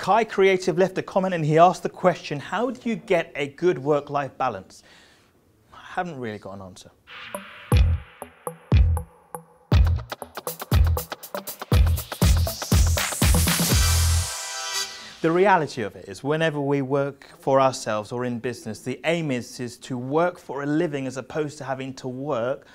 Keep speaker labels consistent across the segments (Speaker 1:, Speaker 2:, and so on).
Speaker 1: Kai Creative left a comment and he asked the question, how do you get a good work-life balance? I haven't really got an answer. The reality of it is whenever we work for ourselves or in business, the aim is to work for a living as opposed to having to work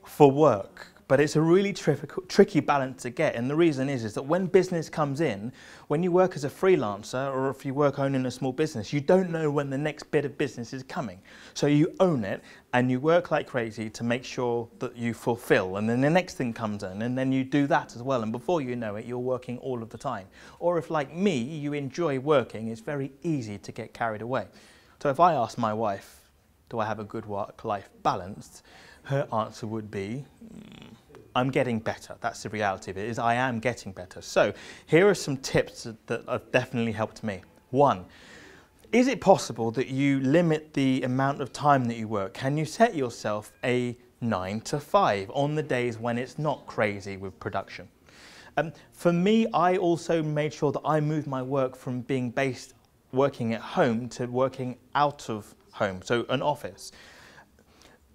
Speaker 1: for work. But it's a really tricky balance to get, and the reason is that when business comes in, when you work as a freelancer or if you work owning a small business, you don't know when the next bit of business is coming. So you own it and you work like crazy to make sure that you fulfill, and then the next thing comes in and then you do that as well, and before you know it, you're working all of the time. Or if, like me, you enjoy working, it's very easy to get carried away. So if I ask my wife, do I have a good work-life balance? Her answer would be, I'm getting better. That's the reality of it, is I am getting better. So here are some tips that have definitely helped me. 1, is it possible that you limit the amount of time that you work? Can you set yourself a 9 to 5 on the days when it's not crazy with production? For me, I also made sure that I moved my work from being based working at home to working out of home, so an office.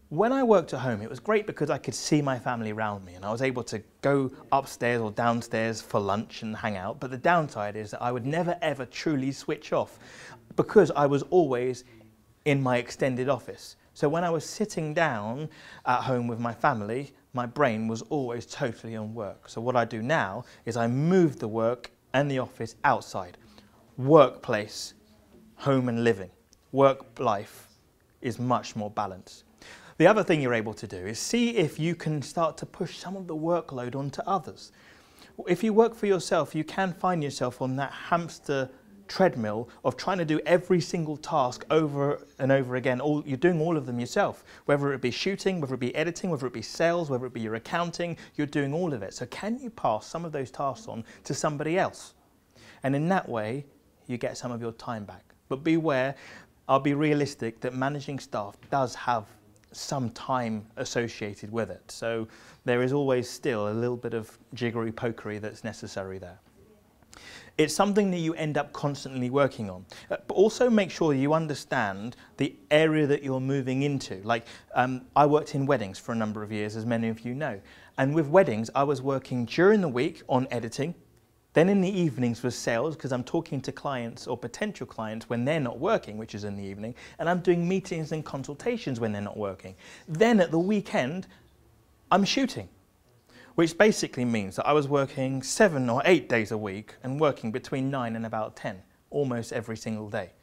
Speaker 1: When I worked at home, it was great because I could see my family around me and I was able to go upstairs or downstairs for lunch and hang out. But the downside is that I would never ever truly switch off because I was always in my extended office. So when I was sitting down at home with my family, my brain was always totally on work. So what I do now is I move the work and the office outside. Workplace, home and living. Work life is much more balanced. The other thing you're able to do is see if you can start to push some of the workload onto others. If you work for yourself, you can find yourself on that hamster treadmill of trying to do every single task over and over again. You're doing all of them yourself, whether it be shooting, whether it be editing, whether it be sales, whether it be your accounting, you're doing all of it. So can you pass some of those tasks on to somebody else? And in that way, you get some of your time back. But beware, I'll be realistic that managing staff does have some time associated with it. So there is always still a little bit of jiggery-pokery that's necessary there. It's something that you end up constantly working on. But also make sure you understand the area that you're moving into. Like, I worked in weddings for a number of years, as many of you know. And with weddings, I was working during the week on editing. Then in the evenings for sales, because I'm talking to clients or potential clients when they're not working, which is in the evening, and I'm doing meetings and consultations when they're not working. Then at the weekend, I'm shooting, which basically means that I was working 7 or 8 days a week and working between 9 and about 10, almost every single day.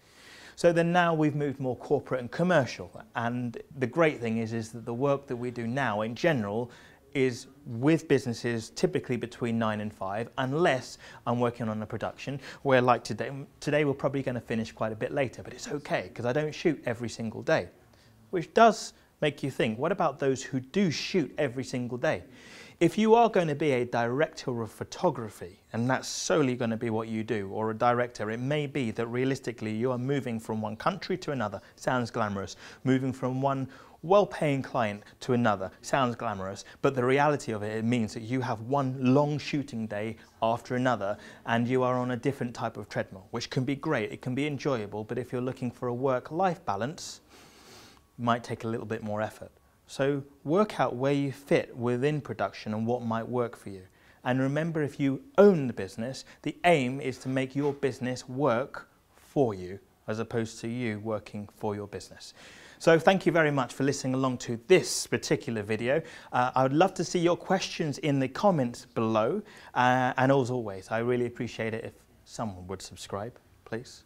Speaker 1: So then now we've moved more corporate and commercial. And the great thing is that the work that we do now in general is with businesses typically between 9 and 5, unless I'm working on a production where, like today we're probably going to finish quite a bit later, but it's okay because I don't shoot every single day. Which does make you think, what about those who do shoot every single day? If you are going to be a director of photography, and that's solely going to be what you do, or a director, it may be that realistically you are moving from one country to another, sounds glamorous, moving from one well-paying client to another, sounds glamorous, but the reality of it, it means that you have one long shooting day after another and you are on a different type of treadmill, which can be great, it can be enjoyable, but if you're looking for a work-life balance, it might take a little bit more effort. So work out where you fit within production and what might work for you. And remember, if you own the business, the aim is to make your business work for you as opposed to you working for your business. So thank you very much for listening along to this particular video. I would love to see your questions in the comments below. And as always, I really appreciate it if someone would subscribe, please.